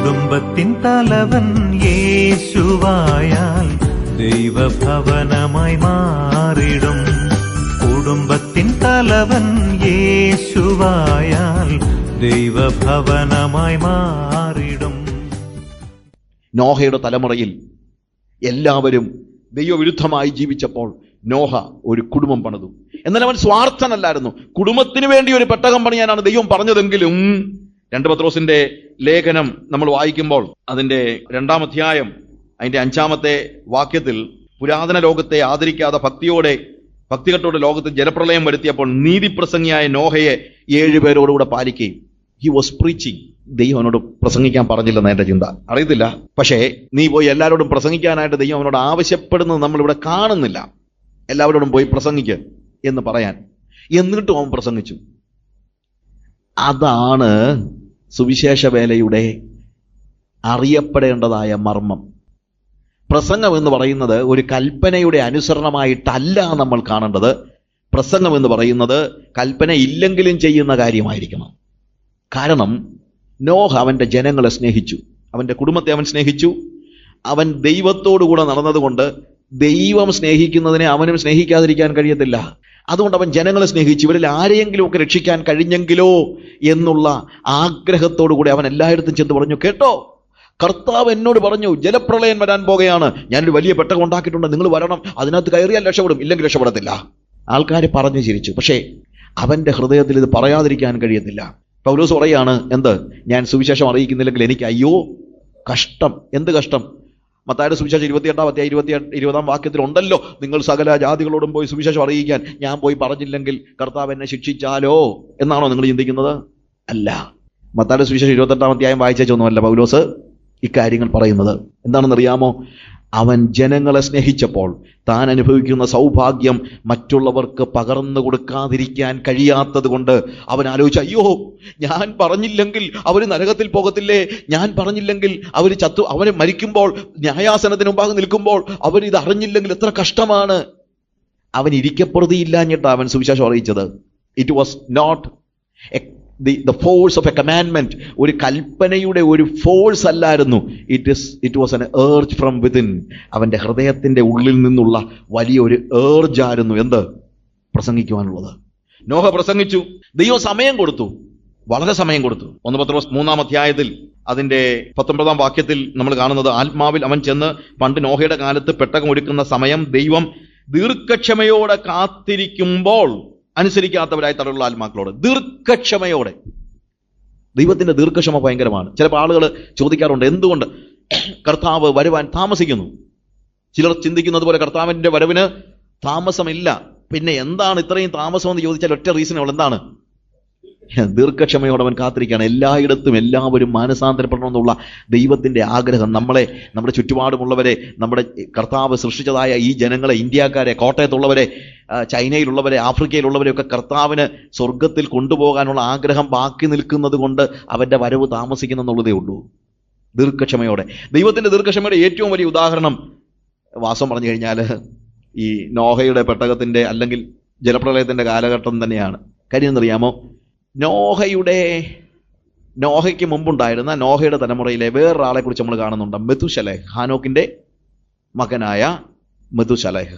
കുടുംബത്തിൻ തലവൻ യേശുവായാൽ ദൈവഭവനമായി മാറിടും. കുടുംബത്തിൻ തലവൻ യേശുവായാൽ ദൈവഭവനമായി മാറിടും. നോഹയുടെ തലമുറയിൽ എല്ലാവരും ദൈവവിരുദ്ധമായി ജീവിച്ചപ്പോൾ നോഹ ഒരു കുടുംബം പണിതു. എന്നാൽ അവൻ സ്വാർത്ഥനല്ലായിരുന്നു. കുടുംബത്തിന് വേണ്ടി ഒരു പെട്ടകം പണിയാനാണ് ദൈവം പറഞ്ഞതെങ്കിലും 2 പത്രോസിന്റെ ലേഖനം നമ്മൾ വായിക്കുമ്പോൾ അതിന്റെ 2-ാം അധ്യായം അതിന്റെ 5-ാമത്തെ വാക്യത്തിൽ പുരാതന ലോകത്തെ ആദരിക്കാതെ ഭക്തികെട്ടോടെ ലോകത്ത് ജലപ്രളയം വരുത്തിയപ്പോൾ നീതിപ്രസംഗിയായ നോഹയെ 7 പേരോടുകൂടെ പാലിക്കുകയും ഹി വാസ് പ്രീച്ചിങ്. ദൈവം അവനോട് പ്രസംഗിക്കാൻ പറഞ്ഞില്ലെന്ന് എന്റെ ചിന്ത, അറിയത്തില്ല. പക്ഷേ നീ പോയി എല്ലാവരോടും പ്രസംഗിക്കാനായിട്ട് ദൈവം അവനോട് ആവശ്യപ്പെടുന്നത് നമ്മളിവിടെ കാണുന്നില്ല. എല്ലാവരോടും പോയി പ്രസംഗിക്ക് എന്ന് പറയാൻ. എന്നിട്ടും അവൻ പ്രസംഗിച്ചു. അതാണ് സുവിശേഷ വേലയുടെ അറിയപ്പെടേണ്ടതായ മർമ്മം. പ്രസംഗം എന്ന് പറയുന്നത് ഒരു കൽപ്പനയുടെ അനുസരണമായിട്ടല്ല നമ്മൾ കാണേണ്ടത്. പ്രസംഗം എന്ന് പറയുന്നത് കൽപ്പന ഇല്ലെങ്കിലും ചെയ്യുന്ന കാര്യമായിരിക്കണം. കാരണം നോഹ അവന്റെ ജനങ്ങളെ സ്നേഹിച്ചു, അവന്റെ കുടുംബത്തെ അവൻ സ്നേഹിച്ചു. അവൻ ദൈവത്തോടുകൂടെ നടന്നതുകൊണ്ട് ദൈവം സ്നേഹിക്കുന്നതിനെ അവനും സ്നേഹിക്കാതിരിക്കാൻ കഴിയത്തില്ല. അതുകൊണ്ട് അവൻ ജനങ്ങളെ സ്നേഹിച്ചു. ഇവരിൽ ആരെയെങ്കിലും ഒക്കെ രക്ഷിക്കാൻ കഴിഞ്ഞെങ്കിലോ എന്നുള്ള ആഗ്രഹത്തോടു കൂടി അവൻ എല്ലായിടത്തും ചെന്ന് പറഞ്ഞു, കേട്ടോ, കർത്താവ് എന്നോട് പറഞ്ഞു ജലപ്രളയം വരാൻ പോകുകയാണ്, ഞാനൊരു വലിയ പെട്ടകം ഉണ്ടാക്കിയിട്ടുണ്ട്, നിങ്ങൾ വരണം, അതിനകത്ത് കയറിയാൽ രക്ഷപ്പെടും, ഇല്ലെങ്കിൽ രക്ഷപ്പെടത്തില്ല. ആൾക്കാർ പറഞ്ഞു ചിരിച്ചു. പക്ഷേ അവന്റെ ഹൃദയത്തിൽ ഇത് പറയാതിരിക്കാൻ കഴിയത്തില്ല. പൗലോസ് പറയാണ്, എന്ത്, ഞാൻ സുവിശേഷം അറിയിക്കുന്നില്ലെങ്കിൽ എനിക്ക് അയ്യോ കഷ്ടം. എന്ത് കഷ്ടം? മത്തായിയുടെ സുവിശേഷം 28-ാം അധ്യായം 20-ാം വാക്യത്തിൽ ഉണ്ടല്ലോ, നിങ്ങൾ സകല ജാതികളോടും പോയി സുവിശേഷം അറിയിക്കാൻ. ഞാൻ പോയി പറഞ്ഞില്ലെങ്കിൽ കർത്താവ് എന്നെ ശിക്ഷിച്ചാലോ എന്നാണോ നിങ്ങൾ ചിന്തിക്കുന്നത്? അല്ല. മത്തായിയുടെ സുവിശേഷം 28-ാം അധ്യായം വായിച്ചൊന്നുമല്ല പൗലോസ് ഇക്കാര്യങ്ങൾ പറയുന്നത്. എന്താണെന്നറിയാമോ? അവൻ ജനങ്ങളെ സ്നേഹിച്ചപ്പോൾ താൻ അനുഭവിക്കുന്ന സൗഭാഗ്യം മറ്റുള്ളവർക്ക് പകർന്നു കൊടുക്കാതിരിക്കാൻ കഴിയാത്തത് കൊണ്ട് അവൻ ആലോചിച്ചു, അയ്യോ, ഞാൻ പറഞ്ഞില്ലെങ്കിൽ അവർ നരകത്തിൽ പോകത്തില്ലേ? ഞാൻ പറഞ്ഞില്ലെങ്കിൽ അവന് മരിക്കുമ്പോൾ ന്യായാസനത്തിന് മുമ്പാകെ നിൽക്കുമ്പോൾ അവരിത് അറിഞ്ഞില്ലെങ്കിൽ എത്ര കഷ്ടമാണ്. അവൻ ഇരിക്കപ്രതിയില്ലാഞ്ഞിട്ട് അവൻ സുവിശേഷം അറിയിച്ചത്. It was not the force of a commandment. ഒരു കൽപ്പനയുടെ ഒരു ഫോഴ്സ് അല്ലായിരുന്നു. it was an urge from within. അവന്റെ ഹൃദയത്തിന്റെ ഉള്ളിൽ നിന്നുള്ള വലിയൊരു ഏർജ് ആയിരുന്നു എന്ത്? പ്രസംഗിക്കുവാനുള്ളത്. നോഹ പ്രസംഗിച്ചു. ദൈവം സമയം കൊടുത്തു, വളരെ സമയം കൊടുത്തു. 1 പത്രോസ് 3-ാം അധ്യായത്തിൽ അതിന്റെ 19-ാം വാക്യത്തിൽ നമ്മൾ കാണുന്നത്, ആത്മാവിൽ അവൻ ചെന്ന് പണ്ട് നോഹയുടെ കാലത്ത് പെട്ടകം ഒരുക്കുന്ന സമയം ദൈവം ദീർഘക്ഷമയോടെ കാത്തിരിക്കുമ്പോൾ അനുസരിക്കാത്തവരായി തടവുള്ള ആത്മാക്കളോട് ദീർഘക്ഷമയോടെ. ദൈവത്തിന്റെ ദീർഘക്ഷമ ഭയങ്കരമാണ്. ചിലപ്പോൾ ആളുകൾ ചോദിക്കാറുണ്ട്, എന്തുകൊണ്ട് കർത്താവ് വരുവാൻ താമസിക്കുന്നു? ചിലർ ചിന്തിക്കുന്നത് പോലെ കർത്താവിന്റെ വരവിന് താമസമില്ല. പിന്നെ എന്താണ് ഇത്രയും താമസം എന്ന് ചോദിച്ചാൽ ഒറ്റ റീസണുള്ളൂ. എന്താണ്? ദീർഘക്ഷമയോടെ അവൻ കാത്തിരിക്കുകയാണ്. എല്ലായിടത്തും എല്ലാവരും മാനസാന്തരപ്പെടണമെന്നുള്ള ദൈവത്തിന്റെ ആഗ്രഹം നമ്മുടെ ചുറ്റുപാടുമുള്ളവരെ, നമ്മുടെ കർത്താവ് സൃഷ്ടിച്ചതായ ഈ ജനങ്ങളെ, ഇന്ത്യക്കാരെ, കോട്ടയത്തുള്ളവരെ, ചൈനയിലുള്ളവരെ, ആഫ്രിക്കയിലുള്ളവരെയൊക്കെ കർത്താവിന് സ്വർഗത്തിൽ കൊണ്ടുപോകാനുള്ള ആഗ്രഹം ബാക്കി നിൽക്കുന്നത് കൊണ്ട് അവന്റെ വരവ് താമസിക്കുന്നെന്നുള്ളതേ ഉള്ളൂ. ദീർഘക്ഷമയോടെ. ദൈവത്തിന്റെ ദീർഘക്ഷമയുടെ ഏറ്റവും വലിയ ഉദാഹരണം വാസം പറഞ്ഞു കഴിഞ്ഞാൽ ഈ നോഹയുടെ പെട്ടകത്തിന്റെ അല്ലെങ്കിൽ ജലപ്രളയത്തിന്റെ കാലഘട്ടം തന്നെയാണ്. കാര്യം എന്നറിയാമോ? നോഹയ്ക്ക് മുമ്പുണ്ടായിരുന്ന നോഹയുടെ തലമുറയിലെ വേറൊരാളെ കുറിച്ച് നമ്മൾ കാണുന്നുണ്ട്. മെതുശലേഹ്, ഹാനോക്കിന്റെ മകനായ മെതുശലേഹ്.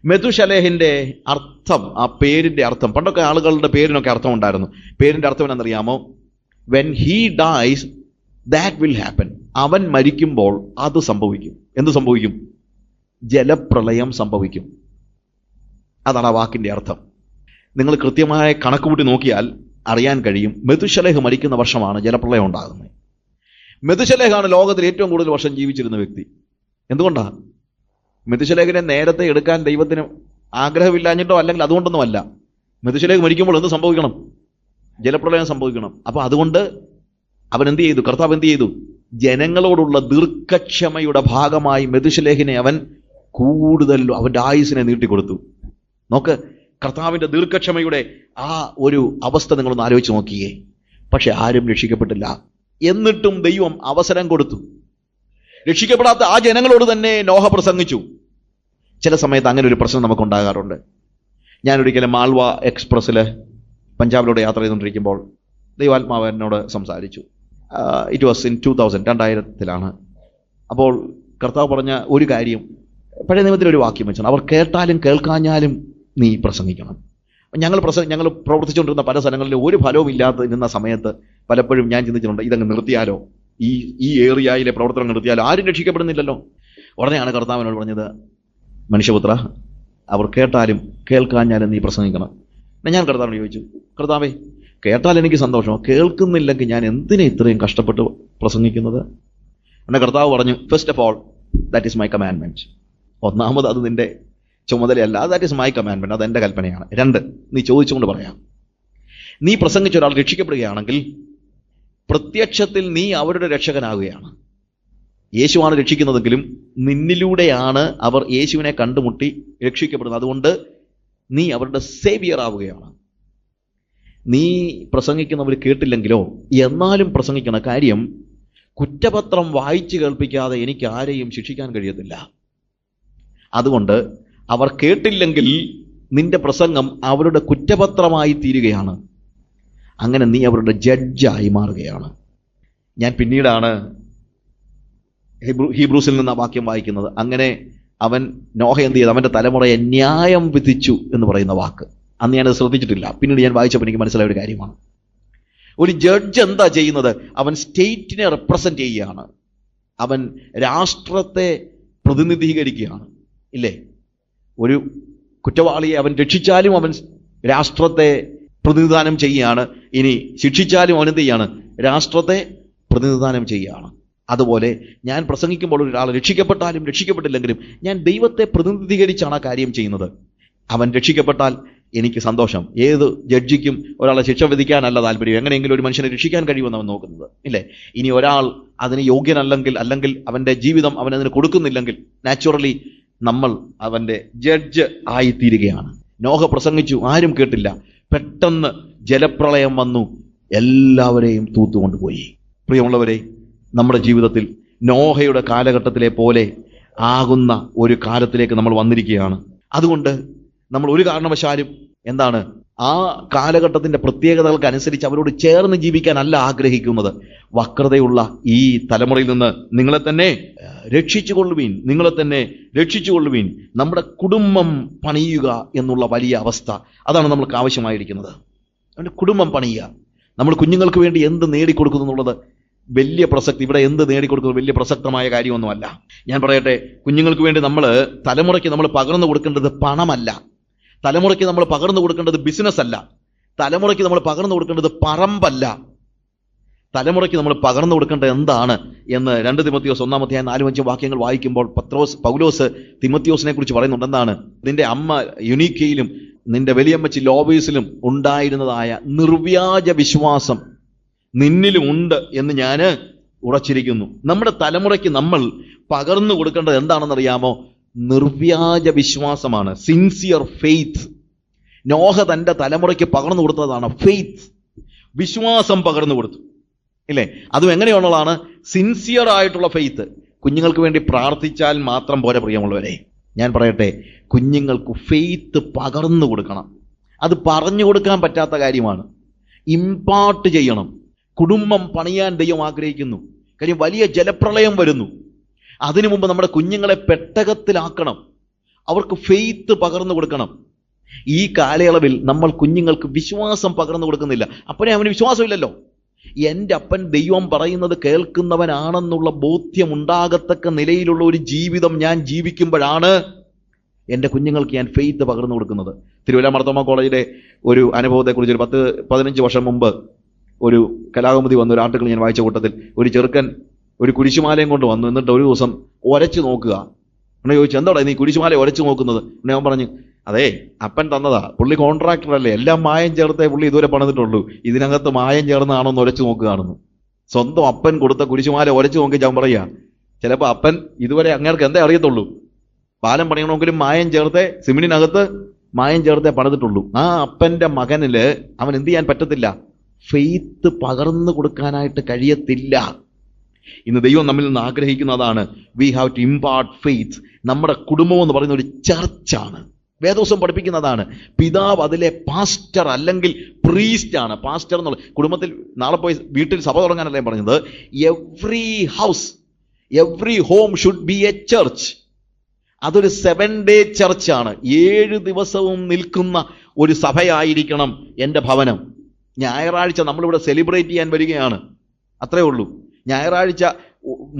മെതുശലേഹിന്റെ അർത്ഥം, ആ പേരിന്റെ അർത്ഥം, പണ്ടൊക്കെ ആളുകളുടെ പേരിനൊക്കെ അർത്ഥം ഉണ്ടായിരുന്നു. പേരിന്റെ അർത്ഥം എന്നറിയാമോ? When he dies that will happen. അവൻ മരിക്കുമ്പോൾ അത് സംഭവിക്കും. എന്ത് സംഭവിക്കും? ജലപ്രളയം സംഭവിക്കും. അതാണ് ആ വാക്കിന്റെ അർത്ഥം. നിങ്ങൾ കൃത്യമായ കണക്കുകൂട്ടി നോക്കിയാൽ അറിയാൻ കഴിയും. മെതുശലേഹ് മരിക്കുന്ന വർഷമാണ് ജലപ്രളയം ഉണ്ടാകുന്നത്. മെതുശലേഹാണ് ലോകത്തിൽ ഏറ്റവും കൂടുതൽ വർഷം ജീവിച്ചിരുന്ന വ്യക്തി. എന്തുകൊണ്ടാണ്? മെതുശലേഹിനെ നേരത്തെ എടുക്കാൻ ദൈവത്തിന് ആഗ്രഹമില്ലാഞ്ഞിട്ടോ അല്ലെങ്കിൽ അതുകൊണ്ടൊന്നുമല്ല. മെതുശലേഹ് മരിക്കുമ്പോൾ എന്ത് സംഭവിക്കണം? ജലപ്രളയം സംഭവിക്കണം. അപ്പൊ അതുകൊണ്ട് അവൻ എന്ത് ചെയ്തു? കർത്താവ് എന്ത് ചെയ്തു? ജനങ്ങളോടുള്ള ദീർഘക്ഷമയുടെ ഭാഗമായി മെതുശലേഹിനെ അവൻ കൂടുതൽ അവന്റെ ആയുസിനെ നീട്ടിക്കൊടുത്തു. നോക്ക്, കർത്താവിന്റെ ദീർഘക്ഷമയുടെ ആ ഒരു അവസ്ഥ നിങ്ങളൊന്ന് ആലോചിച്ച് നോക്കിയേ. പക്ഷെ ആരും രക്ഷിക്കപ്പെട്ടില്ല. എന്നിട്ടും ദൈവം അവസരം കൊടുത്തു. രക്ഷിക്കപ്പെടാത്ത ആ ജനങ്ങളോട് തന്നെ നോഹ പ്രസംഗിച്ചു. ചില സമയത്ത് അങ്ങനെ ഒരു പ്രശ്നം നമുക്കുണ്ടാകാറുണ്ട്. ഞാനൊരിക്കലും മാൾവ എക്സ്പ്രസ്സിൽ പഞ്ചാബിലൂടെ യാത്ര ചെയ്തുകൊണ്ടിരിക്കുമ്പോൾ ദൈവാത്മാവ് എന്നോട് സംസാരിച്ചു. ഇറ്റ് വാസ് ഇൻ 2000 അപ്പോൾ കർത്താവ് പറഞ്ഞ ഒരു കാര്യം, പഴയ നിയമത്തിലൊരു വാക്യം വെച്ചാണ്, അവർ കേട്ടാലും കേൾക്കാഞ്ഞാലും നീ പ്രസംഗിക്കണം. ഞങ്ങൾ പ്രവർത്തിച്ചുകൊണ്ടിരുന്ന പല സ്ഥലങ്ങളിലും ഒരു ഫലവും ഇല്ലാതിരുന്ന സമയത്ത് പലപ്പോഴും ഞാൻ ചിന്തിച്ചിട്ടുണ്ട്, ഇതങ്ങ് നിർത്തിയാലോ, ഈ ഏറിയയിലെ പ്രവർത്തനം നിർത്തിയാലോ, ആരും രക്ഷിക്കപ്പെടുന്നില്ലല്ലോ. ഉടനെയാണ് കർത്താവിനോട് പറഞ്ഞത്, മനുഷ്യപുത്ര, അവർ കേട്ടാലും കേൾക്കാഞ്ഞാലും നീ പ്രസംഗിക്കണം. ഞാൻ കർത്താവിനോട് ചോദിച്ചു, കർത്താവേ, കേട്ടാൽ എനിക്ക് സന്തോഷമോ, കേൾക്കുന്നില്ലെങ്കിൽ ഞാൻ എന്തിനാ ഇത്രയും കഷ്ടപ്പെട്ട് പ്രസംഗിക്കുന്നത്? എന്നെ കർത്താവ് പറഞ്ഞു, first of all that is my commandment. ഒന്നാമത് അത് നിന്റെ ചുമതലയല്ല, ദാറ്റ് ഈസ് മൈ കമാൻഡ്മെന്റ്, അത് എൻ്റെ കൽപ്പനയാണ്. 2, നീ ചോദിച്ചുകൊണ്ട് പറയാം. നീ പ്രസംഗിച്ച ഒരാൾ രക്ഷിക്കപ്പെടുകയാണെങ്കിൽ പ്രത്യക്ഷത്തിൽ നീ അവരുടെ രക്ഷകനാകുകയാണ്. യേശുവാണ് രക്ഷിക്കുന്നതെങ്കിലും നിന്നിലൂടെയാണ് അവർ യേശുവിനെ കണ്ടുമുട്ടി രക്ഷിക്കപ്പെടുന്നത്. അതുകൊണ്ട് നീ അവരുടെ സേവിയർ ആവുകയാണ്. നീ പ്രസംഗിക്കുന്നവർ കേട്ടില്ലെങ്കിലോ, എന്നാലും പ്രസംഗിക്കണ കാര്യം, കുറ്റപത്രം വായിച്ചു കേൾപ്പിക്കാതെ എനിക്ക് ആരെയും ശിക്ഷിക്കാൻ കഴിയത്തില്ല. അതുകൊണ്ട് അവർ കേട്ടില്ലെങ്കിൽ നിന്റെ പ്രസംഗം അവരുടെ കുറ്റപത്രമായി തീരുകയാണ്. അങ്ങനെ നീ അവരുടെ ജഡ്ജായി മാറുകയാണ്. ഞാൻ പിന്നീടാണ് ഹീബ്രൂസിൽ നിന്ന് ആ വാക്യം വായിക്കുന്നത്. അങ്ങനെ അവൻ നോഹ എന്ത് ചെയ്തു? അവൻ്റെ തലമുറയെ ന്യായം വിധിച്ചു എന്ന് പറയുന്ന വാക്ക്. അന്ന് ഞാനത് ശ്രദ്ധിച്ചിട്ടില്ല. പിന്നീട് ഞാൻ വായിച്ചപ്പോൾ എനിക്ക് മനസ്സിലായ ഒരു കാര്യമാണ്. ഒരു ജഡ്ജ് എന്താ ചെയ്യുന്നത്? അവൻ സ്റ്റേറ്റിനെ റെപ്രസെന്റ് ചെയ്യുകയാണ്. അവൻ രാഷ്ട്രത്തെ പ്രതിനിധീകരിക്കുകയാണ്. ഇല്ലേ? ഒരു കുറ്റവാളിയെ അവൻ രക്ഷിച്ചാലും അവൻ രാഷ്ട്രത്തെ പ്രതിനിധാനം ചെയ്യുകയാണ്. ഇനി ശിക്ഷിച്ചാലും അവൻ എന്ത് ചെയ്യാണ്? രാഷ്ട്രത്തെ പ്രതിനിധാനം ചെയ്യുകയാണ്. അതുപോലെ ഞാൻ പ്രസംഗിക്കുമ്പോൾ ഒരാൾ രക്ഷിക്കപ്പെട്ടാലും രക്ഷിക്കപ്പെട്ടില്ലെങ്കിലും ഞാൻ ദൈവത്തെ പ്രതിനിധീകരിച്ചാണ് ആ കാര്യം ചെയ്യുന്നത്. അവൻ രക്ഷിക്കപ്പെട്ടാൽ എനിക്ക് സന്തോഷം. ഏത് ജഡ്ജിക്കും ഒരാളെ ശിക്ഷ വിധിക്കാനല്ല താല്പര്യം, എങ്ങനെയെങ്കിലും ഒരു മനുഷ്യനെ രക്ഷിക്കാൻ കഴിയുമെന്ന് അവൻ നോക്കുന്നത്. ഇല്ലേ? ഇനി ഒരാൾ അതിന് യോഗ്യനല്ലെങ്കിൽ അവൻ്റെ ജീവിതം അവൻ അതിന് കൊടുക്കുന്നില്ലെങ്കിൽ നാച്ചുറലി നമ്മൾ അവൻ്റെ ജഡ്ജ് ആയിത്തീരുകയാണ്. നോഹ പ്രസംഗിച്ചു, ആരും കേട്ടില്ല. പെട്ടെന്ന് ജലപ്രളയം വന്നു, എല്ലാവരെയും തൂത്തുകൊണ്ടുപോയി. പ്രിയമുള്ളവരെ, നമ്മുടെ ജീവിതത്തിൽ നോഹയുടെ കാലഘട്ടത്തിലെ പോലെ ആകുന്ന ഒരു കാലത്തിലേക്ക് നമ്മൾ വന്നിരിക്കുകയാണ്. അതുകൊണ്ട് നമ്മൾ ഒരു കാരണവശാലും എന്താണ്, ആ കാലഘട്ടത്തിന്റെ പ്രത്യേകതകൾക്ക് അനുസരിച്ച് അവരോട് ചേർന്ന് ജീവിക്കാനല്ല ആഗ്രഹിക്കുന്നത്. വക്രതയുള്ള ഈ തലമുറയിൽ നിന്ന് നിങ്ങളെ തന്നെ രക്ഷിച്ചുകൊള്ളുവീൻ, നിങ്ങളെ തന്നെ രക്ഷിച്ചുകൊള്ളുവീൻ. നമ്മുടെ കുടുംബം പണിയുക എന്നുള്ള വലിയ അവസ്ഥ, അതാണ് നമ്മൾക്ക് ആവശ്യമായിരിക്കുന്നത്. നമ്മുടെ കുടുംബം പണിയുക. നമ്മൾ കുഞ്ഞുങ്ങൾക്ക് വേണ്ടി എന്ത് നേടിക്കൊടുക്കുന്നു എന്നുള്ളത് വലിയ പ്രസക്തി, ഇവിടെ എന്ത് നേടിക്കൊടുക്കുന്നത് വലിയ പ്രസക്തമായ കാര്യമൊന്നുമല്ല. ഞാൻ പറയട്ടെ, കുഞ്ഞുങ്ങൾക്ക് വേണ്ടി തലമുറയ്ക്ക് നമ്മൾ പകർന്നു കൊടുക്കേണ്ടത് പണമല്ല, തലമുറയ്ക്ക് നമ്മൾ പകർന്നു കൊടുക്കേണ്ടത് ബിസിനസ് അല്ല, തലമുറയ്ക്ക് നമ്മൾ പകർന്നു കൊടുക്കേണ്ടത് പറമ്പല്ല. തലമുറയ്ക്ക് നമ്മൾ പകർന്നു കൊടുക്കേണ്ടത് എന്താണ് എന്ന് 2 തിമോത്തിയോസ് 1-ാം 4-5 വാക്യങ്ങൾ വായിക്കുമ്പോൾ പൗലോസ് തിമോത്തിയോസിനെ കുറിച്ച് പറയുന്നുണ്ട്. എന്താണ്? നിന്റെ അമ്മ യുനീക്കയിലും നിന്റെ വലിയമ്മച്ചി ലോബീസിലും ഉണ്ടായിരുന്നതായ നിർവ്യാജ വിശ്വാസം നിന്നിലും ഉണ്ട് എന്ന് ഞാൻ ഉറച്ചിരിക്കുന്നു. നമ്മുടെ തലമുറയ്ക്ക് നമ്മൾ പകർന്നു കൊടുക്കേണ്ടത് എന്താണെന്നറിയാമോ? നിർവ്യാജ വിശ്വാസമാണ്, സിൻസിയർ ഫെയ്ത്ത്. നോഹ തൻ്റെ തലമുറയ്ക്ക് പകർന്നു കൊടുത്തതാണ് ഫെയ്ത്ത്, വിശ്വാസം പകർന്നു കൊടുത്തു. ഇല്ലേ? അതും എങ്ങനെയുള്ളതാണ്? സിൻസിയർ ആയിട്ടുള്ള ഫെയ്ത്ത്. കുഞ്ഞുങ്ങൾക്ക് വേണ്ടി പ്രാർത്ഥിച്ചാൽ മാത്രം പോരെ പ്രിയമുള്ളവരെ. ഞാൻ പറയട്ടെ, കുഞ്ഞുങ്ങൾക്ക് ഫെയ്ത്ത് പകർന്നു കൊടുക്കണം. അത് പറഞ്ഞു കൊടുക്കാൻ പറ്റാത്ത കാര്യമാണ്, ഇമ്പാർട്ട് ചെയ്യണം. കുടുംബം പണിയാൻ ദൈവം ആഗ്രഹിക്കുന്നു. കാര്യം വലിയ ജലപ്രളയം വരുന്നു. അതിനു മുമ്പ് നമ്മുടെ കുഞ്ഞുങ്ങളെ പെട്ടകത്തിലാക്കണം, അവർക്ക് ഫെയ്ത്ത് പകർന്നു കൊടുക്കണം. ഈ കാലയളവിൽ നമ്മൾ കുഞ്ഞുങ്ങൾക്ക് വിശ്വാസം പകർന്നു കൊടുക്കുന്നില്ല. അപ്പനെ അവന് വിശ്വാസമില്ലല്ലോ. എൻ്റെ അപ്പൻ ദൈവം പറയുന്നത് കേൾക്കുന്നവനാണെന്നുള്ള ബോധ്യം ഉണ്ടാകത്തക്ക നിലയിലുള്ള ഒരു ജീവിതം ഞാൻ ജീവിക്കുമ്പോഴാണ് എൻ്റെ കുഞ്ഞുങ്ങൾക്ക് ഞാൻ ഫെയ്ത്ത് പകർന്നു കൊടുക്കുന്നത്. തിരുവല്ല മാർത്തോമാ കോളേജിലെ ഒരു അനുഭവത്തെക്കുറിച്ച് ഒരു 10-15 വർഷം മുമ്പ് ഒരു കലാകൗമുദി വന്ന ഒരു ആർട്ടിക്കിൾ ഞാൻ വായിച്ച കൂട്ടത്തിൽ ഒരു ചെറുക്കൻ ഒരു കുരിശുമാലയും കൊണ്ട് വന്നു. എന്നിട്ട് ഒരു ദിവസം ഉരച്ചു നോക്കുക. എന്നെ ചോദിച്ചു, എന്താടാ നീ കുരിശുമാല ഉരച്ചു നോക്കുന്നത്? എന്നെ അവൻ പറഞ്ഞു, അതെ അപ്പൻ തന്നതാ, പുള്ളി കോൺട്രാക്ടർ അല്ലേ, എല്ലാം മായം ചേർത്തേ പുള്ളി ഇതുവരെ പണിതിട്ടുള്ളൂ, ഇതിനകത്ത് മായം ചേർന്നാണോ എന്ന് ഉരച്ചു നോക്കുകയാണെന്ന്. സ്വന്തം അപ്പൻ കൊടുത്ത കുരിശുമാല ഉരച്ചു നോക്കി ഞാൻ പറയുക, ചിലപ്പോൾ അപ്പൻ ഇതുവരെ അങ്ങേർക്ക് എന്തേ അറിയത്തുള്ളൂ, പാലം പണിയണമെങ്കിലും മായം ചേർത്തേ, സിമെന്റിനകത്ത് മായം ചേർത്തേ പണിതിട്ടുള്ളൂ. ആ അപ്പൻ്റെ മകനില് അവൻ എന്ത് ചെയ്യാൻ പറ്റത്തില്ല? ഫെയ്ത്ത് പകർന്നു കൊടുക്കാനായിട്ട് കഴിയത്തില്ല. ഇന്ന് ദൈവം നമ്മിൽ നിന്ന് ആഗ്രഹിക്കുന്നതാണ്, we have to impart faith. നമ്മുടെ കുടുംബം എന്ന് പറയുന്ന ഒരു ചർച്ചാണ്. വേദോസം പഠിപ്പിക്കുന്നതാണ്. പിതാവ് അതിലെ പാസ്റ്റർ അല്ലെങ്കിൽ പ്രീസ്റ്റ് ആണ്. പാസ്റ്റർ എന്നുള്ള കുടുംബത്തിൽ നാളെ പോയി വീട്ടിൽ സഭ തുടങ്ങാനല്ലേ പറഞ്ഞത്. Every house, every home should be A church. അതൊരു 7 day ചർച്ചാണ്. 7 ദിവസവും നിൽക്കുന്ന ഒരു സഭയായിരിക്കണം എൻ്റെ ഭവനം. ഞായറാഴ്ച നമ്മളിവിടെ സെലിബ്രേറ്റ് ചെയ്യാൻ വരികയാണ്, അത്രേ ഉള്ളൂ. ഞായറാഴ്ച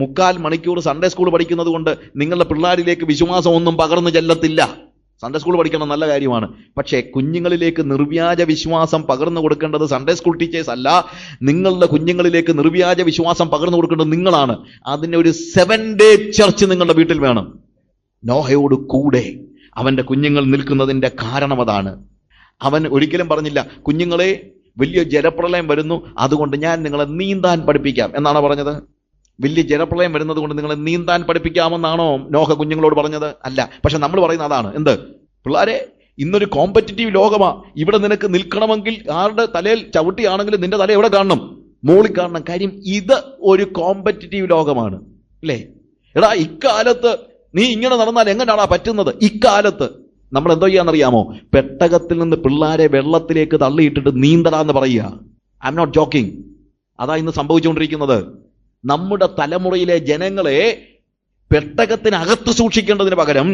3/4 മണിക്കൂർ സൺഡേ സ്കൂൾ പഠിക്കുന്നത് കൊണ്ട് നിങ്ങളുടെ പിള്ളേരിലേക്ക് വിശ്വാസം ഒന്നും പകർന്നു ചെല്ലത്തില്ല. സൺഡേ സ്കൂൾ പഠിക്കണം, നല്ല കാര്യമാണ്. പക്ഷേ കുഞ്ഞുങ്ങളിലേക്ക് നിർവ്യാജ വിശ്വാസം പകർന്നു കൊടുക്കേണ്ടത് സൺഡേ സ്കൂൾ ടീച്ചേഴ്സ് അല്ല. നിങ്ങളുടെ കുഞ്ഞുങ്ങളിലേക്ക് നിർവ്യാജ വിശ്വാസം പകർന്നു കൊടുക്കേണ്ടത് നിങ്ങളാണ്. അതിന് ഒരു 7 day ചർച്ച് നിങ്ങളുടെ വീട്ടിൽ വേണം. നോഹയോട് കൂടെ അവന്റെ കുഞ്ഞുങ്ങൾ നിൽക്കുന്നതിന്റെ കാരണം അതാണ്. അവൻ ഒരിക്കലും പറഞ്ഞില്ല, കുഞ്ഞുങ്ങളെ വലിയ ജലപ്രളയം വരുന്നു, അതുകൊണ്ട് ഞാൻ നിങ്ങളെ നീന്താൻ പഠിപ്പിക്കാം എന്നാണോ പറഞ്ഞത്? വലിയ ജലപ്രളയം വരുന്നത് കൊണ്ട് നിങ്ങളെ നീന്താൻ പഠിപ്പിക്കാമെന്നാണോ നോഹ കുഞ്ഞുങ്ങളോട് പറഞ്ഞത്? അല്ല. പക്ഷെ നമ്മൾ പറയുന്ന അതാണ്. എന്ത്? പിള്ളാരെ, ഇന്നൊരു കോമ്പറ്റിറ്റീവ് ലോകമാ. ഇവിടെ നിനക്ക് നിൽക്കണമെങ്കിൽ ആരുടെ തലയിൽ ചവിട്ടിയാണെങ്കിലും നിന്റെ തല എവിടെ കാണണം? മോളിൽ കാണണം. കാര്യം ഇത് ഒരു കോമ്പറ്റിറ്റീവ് ലോകമാണ്, അല്ലേ? എടാ, ഇക്കാലത്ത് നീ ഇങ്ങനെ നടന്നാൽ എങ്ങനെയാണാ പറ്റുന്നത്? ഇക്കാലത്ത് നമ്മൾ എന്തോ ചെയ്യാന്നറിയാമോ? പെട്ടകത്തിൽ നിന്ന് പിള്ളാരെ വെള്ളത്തിലേക്ക് തള്ളിയിട്ടിട്ട് നീന്തടാന്ന് പറയുക. I am not joking. അതാ ഇന്ന് സംഭവിച്ചുകൊണ്ടിരിക്കുന്നത്. നമ്മുടെ തലമുറയിലെ ജനങ്ങളെ പെട്ടകത്തിനകത്ത് സൂക്ഷിക്കേണ്ടതിന് പകരം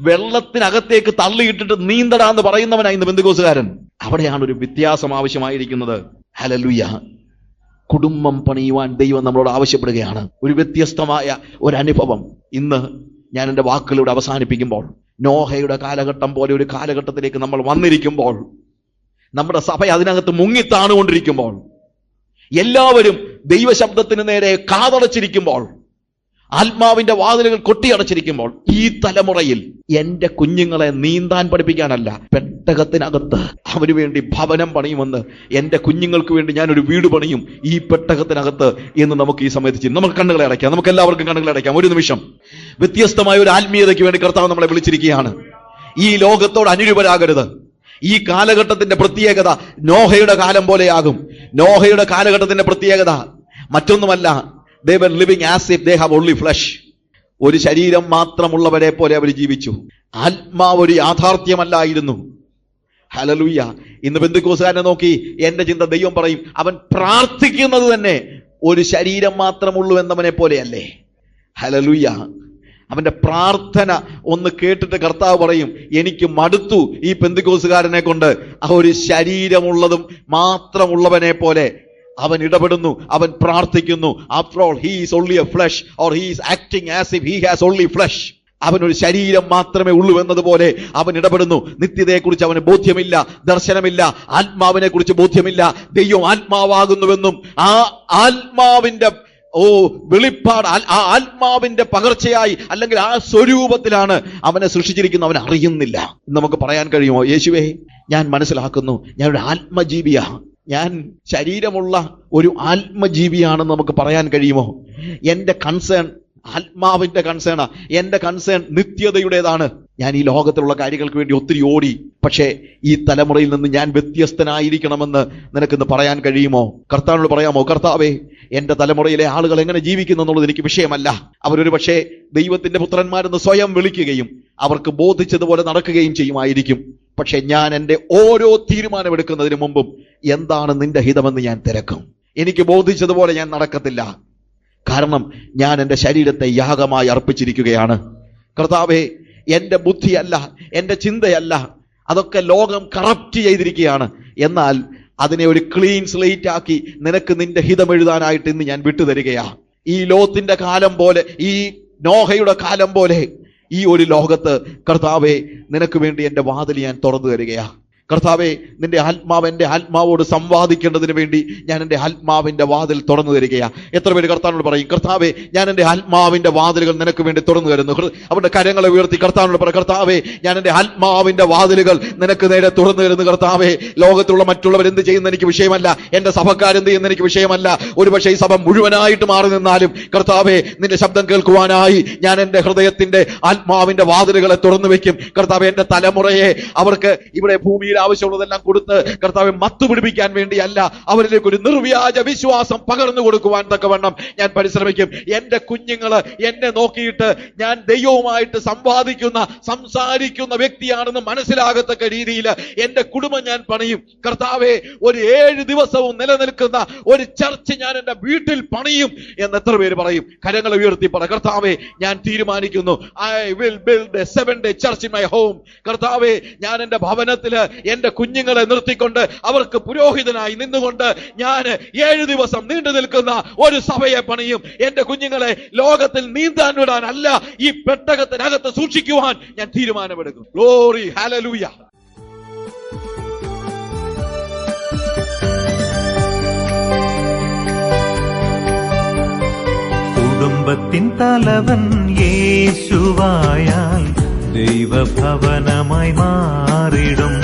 വെള്ളത്തിനകത്തേക്ക് തള്ളിയിട്ടിട്ട് നീന്തടാന്ന് പറയുന്നവനായി ഇന്ന് പെന്തക്കോസ്തുകാരൻ. അവിടെയാണ് ഒരു വ്യത്യാസം ആവശ്യമായിരിക്കുന്നത്. ഹല്ലേലൂയ. കുടുംബം പണിയുവാൻ ദൈവം നമ്മളോട് ആവശ്യപ്പെടുകയാണ്. ഒരു വ്യത്യസ്തമായ ഒരു അനുഭവം. ഇന്ന് ഞാൻ എൻ്റെ വാക്കുകളിലൂടെ അവസാനിപ്പിക്കുമ്പോൾ, നോഹയുടെ കാലഘട്ടം പോലെ ഒരു കാലഘട്ടത്തിലേക്ക് നമ്മൾ വന്നിരിക്കുമ്പോൾ, നമ്മുടെ സഭ അതിനകത്ത് മുങ്ങിത്താണുകൊണ്ടിരിക്കുമ്പോൾ, എല്ലാവരും ദൈവശബ്ദത്തിന് നേരെ കാതടച്ചിരിക്കുമ്പോൾ, ആത്മാവിന്റെ വാതിലുകൾ കൊട്ടിയടച്ചിരിക്കുമ്പോൾ, ഈ തലമുറയിൽ എന്റെ കുഞ്ഞുങ്ങളെ നീന്താൻ പഠിപ്പിക്കാനല്ല, പെട്ടകത്തിനകത്ത് അവന് വേണ്ടി ഭവനം പണിയുമെന്ന്, എന്റെ കുഞ്ഞുങ്ങൾക്ക് വേണ്ടി ഞാനൊരു വീട് പണിയും ഈ പെട്ടകത്തിനകത്ത് എന്ന് നമുക്ക് ഈ സമയത്ത് നമുക്ക് കണ്ണുകളെ അടയ്ക്കാം. നമുക്ക് എല്ലാവർക്കും കണ്ണുകളെ അടയ്ക്കാം. ഒരു നിമിഷം. വ്യത്യസ്തമായ ഒരു ആത്മീയതയ്ക്ക് വേണ്ടി കർത്താവ് നമ്മളെ വിളിച്ചിരിക്കുകയാണ്. ഈ ലോകത്തോട് അനുരൂപരാകരുത്. ഈ കാലഘട്ടത്തിന്റെ പ്രത്യേകത നോഹയുടെ കാലം പോലെയാകും. നോഹയുടെ കാലഘട്ടത്തിന്റെ പ്രത്യേകത മറ്റൊന്നുമല്ല. They were living as if they have only flesh. ഒരു ശരീരം മാത്രമുള്ളവരെ പോലെ അവർ ജീവിച്ചു. ആത്മാവ് ഒരു യാഥാർത്ഥ്യമല്ലായിരുന്നു. ഹല്ലേലൂയ. ഇന്ന് പെന്തക്കോസ്തുകാരനെ നോക്കി എന്റെ ചിന്ത, ദൈവം പറയും അവൻ പ്രാർത്ഥിക്കുന്നത് തന്നെ ഒരു ശരീരം മാത്രമുള്ളൂ എന്നവനെ പോലെയല്ലേ. ഹല്ലേലൂയ. അവന്റെ പ്രാർത്ഥന ഒന്ന് കേട്ടിട്ട് കർത്താവ് പറയും, എനിക്ക് മടുത്തു ഈ പെന്തക്കോസ്തുകാരനെ കൊണ്ട്. ആ ഒരു ശരീരമുള്ളതും മാത്രമുള്ളവനെ പോലെ അവൻ ഇടപെടുന്നു, അവൻ പ്രാർത്ഥിക്കുന്നു. After all he is only a flesh, or he is acting as if he has only flesh. അവനൊരു ശരീരം മാത്രമേ ഉള്ളൂ എന്നതുപോലെ അവൻ ഇടപെടുന്നു. നിത്യതയെക്കുറിച്ച് അവന് ബോധ്യമില്ല, ദർശനമില്ല, ആത്മാവിനെ കുറിച്ച് ബോധ്യമില്ല. ദൈവം ആത്മാവാകുന്നുവെന്നും ആ ആത്മാവിന്റെ വെളിപ്പാട്, ആ ആത്മാവിന്റെ പകർച്ചയായി അല്ലെങ്കിൽ ആ സ്വരൂപത്തിലാണ് അവനെ സൃഷ്ടിച്ചിരിക്കുന്നത്, അവൻ അറിയുന്നില്ല. നമുക്ക് പറയാൻ കഴിയുമോ, യേശുവേ ഞാൻ മനസ്സിലാക്കുന്നു, ഞാനൊരു ആത്മജീവിയാ, ഞാൻ ശരീരമുള്ള ഒരു ആത്മജീവിയാണെന്ന് നമുക്ക് പറയാൻ കഴിയുമോ? എന്റെ കൺസേൺ ആത്മാവിന്റെ കൺസേണാ. എന്റെ കൺസേൺ നിത്യതയുടേതാണ്. ഞാൻ ഈ ലോകത്തിലുള്ള കാര്യങ്ങൾക്ക് വേണ്ടി ഒത്തിരി ഓടി. പക്ഷേ ഈ തലമുറയിൽ നിന്ന് ഞാൻ വ്യത്യസ്തനായിരിക്കണമെന്ന് നിനക്കിന്ന് പറയാൻ കഴിയുമോ? കർത്താവിനോട് പറയാമോ, കർത്താവേ എന്റെ തലമുറയിലെ ആളുകൾ എങ്ങനെ ജീവിക്കുന്നു എന്നുള്ളത് എനിക്ക് വിഷയമല്ല. അവരൊരു പക്ഷേ ദൈവത്തിന്റെ പുത്രന്മാരെന്ന് സ്വയം വിളിക്കുകയും അവർക്ക് ബോധിച്ചതുപോലെ നടക്കുകയും ചെയ്യുമായിരിക്കും. പക്ഷെ ഞാൻ എൻ്റെ ഓരോ തീരുമാനമെടുക്കുന്നതിന് മുമ്പും എന്താണ് നിന്റെ ഹിതമെന്ന് ഞാൻ തിരക്കും. എനിക്ക് ബോധിച്ചതുപോലെ ഞാൻ നടക്കത്തില്ല. കാരണം ഞാൻ എൻ്റെ ശരീരത്തെ യാഗമായി അർപ്പിച്ചിരിക്കുകയാണ്. കർത്താവേ, എൻ്റെ ബുദ്ധിയല്ല, എൻ്റെ ചിന്തയല്ല, അതൊക്കെ ലോകം കറപ്റ്റ് ചെയ്തിരിക്കുകയാണ്. എന്നാൽ അതിനെ ഒരു ക്ലീൻ സ്ലേറ്റ് ആക്കി നിനക്ക് നിന്റെ ഹിതം എഴുതാനായിട്ട് ഇന്ന് ഞാൻ വിട്ടുതരികയാ. ഈ ലോത്തിന്റെ കാലം പോലെ, ഈ നോഹയുടെ കാലം പോലെ ഈ ഒരു ലോകത്ത് കർത്താവേ നിനക്ക് വേണ്ടി എൻ്റെ വാതിൽ ഞാൻ തുറന്നു തരികയാ. കർത്താവേ, നിന്റെ ആത്മാവ് എൻ്റെ ആത്മാവോട് സംവാദിക്കേണ്ടതിന് വേണ്ടി ഞാൻ എൻ്റെ ആത്മാവിന്റെ വാതിൽ തുറന്നു തരികയാ. എത്ര പേര് കർത്താവിനോട് പറയും, കർത്താവേ ഞാൻ എൻ്റെ ആത്മാവിന്റെ വാതിലുകൾ നിനക്ക് വേണ്ടി തുറന്നു തരുന്നു. അവരുടെ കരങ്ങളെ ഉയർത്തി കർത്താവിനോട് പറ, കർത്താവേ ഞാൻ എൻ്റെ ആത്മാവിന്റെ വാതിലുകൾ നിനക്ക് നേരെ തുറന്നു തരുന്നു. കർത്താവേ, ലോകത്തുള്ള മറ്റുള്ളവർ എന്ത് ചെയ്യുന്ന എനിക്ക് വിഷയമല്ല, എൻ്റെ സഭക്കാരെന്ത് ചെയ്യുന്ന എനിക്ക് വിഷയമല്ല. ഒരുപക്ഷെ ഈ സഭ മുഴുവനായിട്ട് മാറി നിന്നാലും കർത്താവേ നിന്റെ ശബ്ദം കേൾക്കുവാനായി ഞാൻ എൻ്റെ ഹൃദയത്തിന്റെ ആത്മാവിന്റെ വാതിലുകളെ തുറന്നു വെക്കും. കർത്താവേ, എൻ്റെ തലമുറയെ അവർക്ക് ഇവിടെ ഭൂമിയിൽ ഭൂമിയിൽ ആവശ്യമുള്ളതെല്ലാം കൊടുത്ത് കർത്താവെ മത്തുപിടിപ്പിക്കാൻ വേണ്ടിയല്ല, അവരിലേക്ക് ഒരു നിർവ്യാജ വിശ്വാസം പകർന്നു കൊടുക്കുവാൻ തക്കവണ്ണം ഞാൻ പരിശ്രമിക്കും. എന്റെ കുഞ്ഞുങ്ങള് എന്നെ നോക്കിയിട്ട് ഞാൻ ദൈവവുമായിട്ട് സംസാരിക്കുന്ന വ്യക്തിയാണെന്ന് മനസ്സിലാകത്തക്ക രീതിയിൽ എന്റെ കുടുംബം ഞാൻ പണിയും. കർത്താവെ, ഒരു 7 ദിവസവും നിലനിൽക്കുന്ന ഒരു ചർച്ച് ഞാൻ എന്റെ വീട്ടിൽ പണിയും എന്ന് എത്ര പേര് പറയും? കരങ്ങൾ ഉയർത്തി പറ, കർത്താവെ, ഞാൻ തീരുമാനിക്കുന്നു, I will build A 7-day church in my home. കർത്താവെ, ഞാൻ എന്റെ ഭവനത്തില് എന്റെ കുഞ്ഞുങ്ങളെ നിർത്തിക്കൊണ്ട് അവർക്ക് പുരോഹിതനായി നിന്നുകൊണ്ട് ഞാൻ 7 ദിവസം നീണ്ടു നിൽക്കുന്ന ഒരു സഭയെ പണിയും. എന്റെ കുഞ്ഞുങ്ങളെ ലോകത്തിൽ നീന്താൻ വിടാൻ അല്ല, ഈ പെട്ടകത്തിനകത്ത് സൂക്ഷിക്കുവാൻ ഞാൻ തീരുമാനമെടുക്കും. Glory, hallelujah. കുടുംബത്തിൻ തലവൻ യേശുവായാൽ ദൈവഭവനമായി മാറിടും.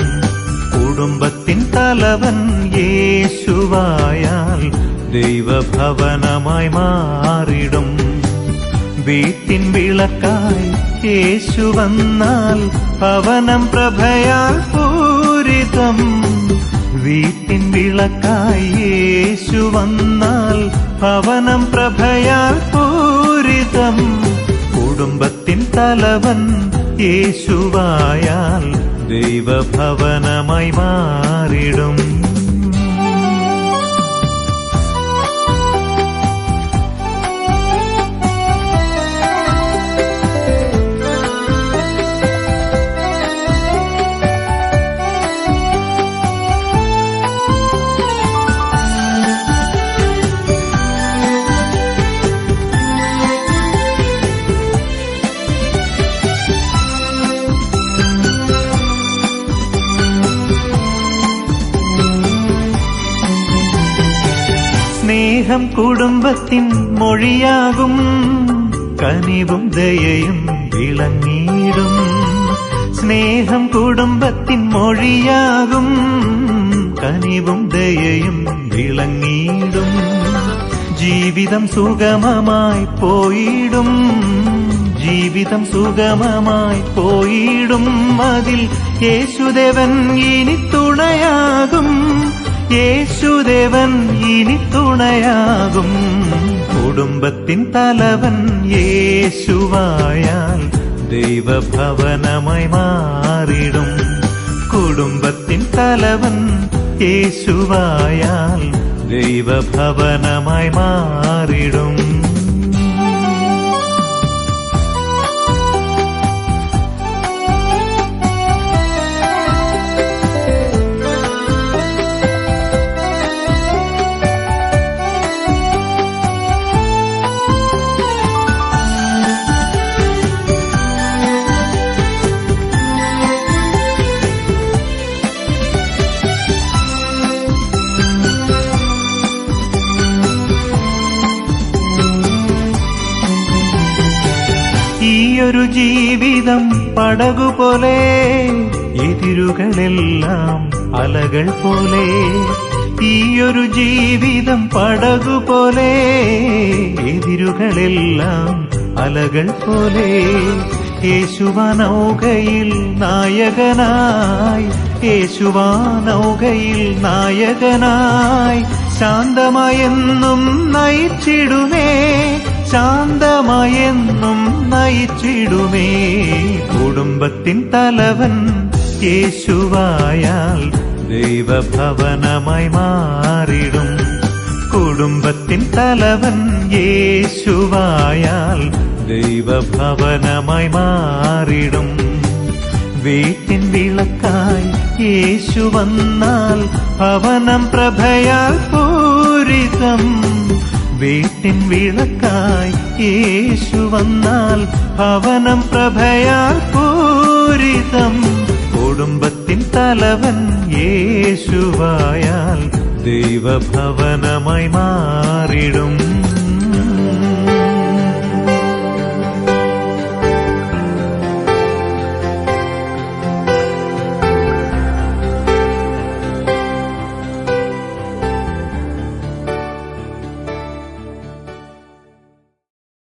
കുടുംബത്തിൻ തലവൻ യേശുവായാൽ ദൈവഭവനമായി മാറിടും. വീട്ടിൻ വിളക്കായി യേശു വന്നാൽ ഭവനം പ്രഭയാൽ പൂരിതം. വീട്ടിൻ വിളക്കായി യേശു വന്നാൽ ഭവനം പ്രഭയാൽ പൂരിതം. കുടുംബത്തിൻ തലവൻ യേശുവായാൽ ദൈവഭവനമായി മാറിടും. സ്നേഹം കുടുംബത്തിൻ മൊഴിയാകും, കനിവും ദയയും വിളങ്ങിടും. സ്നേഹം കുടുംബത്തിൻ മൊഴിയാകും, കനിവും ദയയും വിളങ്ങിടും. ജീവിതം സുഗമമായി പോയിടും, ജീവിതം സുഗമമായി പോയിടും. അതിൽ യേശുദേവൻ ഇനി തുണയാകും, യേശുദേവൻ ഇനി തുണയാകും. കുടുംബത്തിൻ തലവൻ യേശുവായാൽ ദൈവഭവനമായി മാറിടും. കുടുംബത്തിൻ തലവൻ യേശുവായാൽ ദൈവഭവനമായി മാറിടും. ഈയൊരു ജീവിതം പടകുപോലെ, എതിരുകളെല്ലാം അലകൾ പോലെ. ഈയൊരു ജീവിതം പടകുപോലെ, എതിരുകളെല്ലാം അലകൾ പോലെ. യേശുവാനൗകയിൽ നായകനായി, യേശുവാനൗകയിൽ നായകനായി ശാന്തമായെന്നും നയിച്ചിടുമേ, ശാന്തമായെന്നും നയിച്ചിടുമേ. കുടുംബത്തിൻ തലവൻ യേശുവായാൽ ദൈവഭവനമായി മാറിടും. കുടുംബത്തിൻ തലവൻ യേശുവായാൽ ദൈവഭവനമായി മാറിടും. വീട്ടിൻ വിളക്കായി യേശു വന്നാൽ ഭവനം പ്രഭയാൽ പൂരിതം. വീട്ടിൻ വിളക്കായി യേശു വന്നാൽ ഭവനം പ്രഭയാൽ പൂരിതം. കുടുംബത്തിൻ തലവൻ യേശുവായാൽ ദൈവഭവനമായി മാറിടും.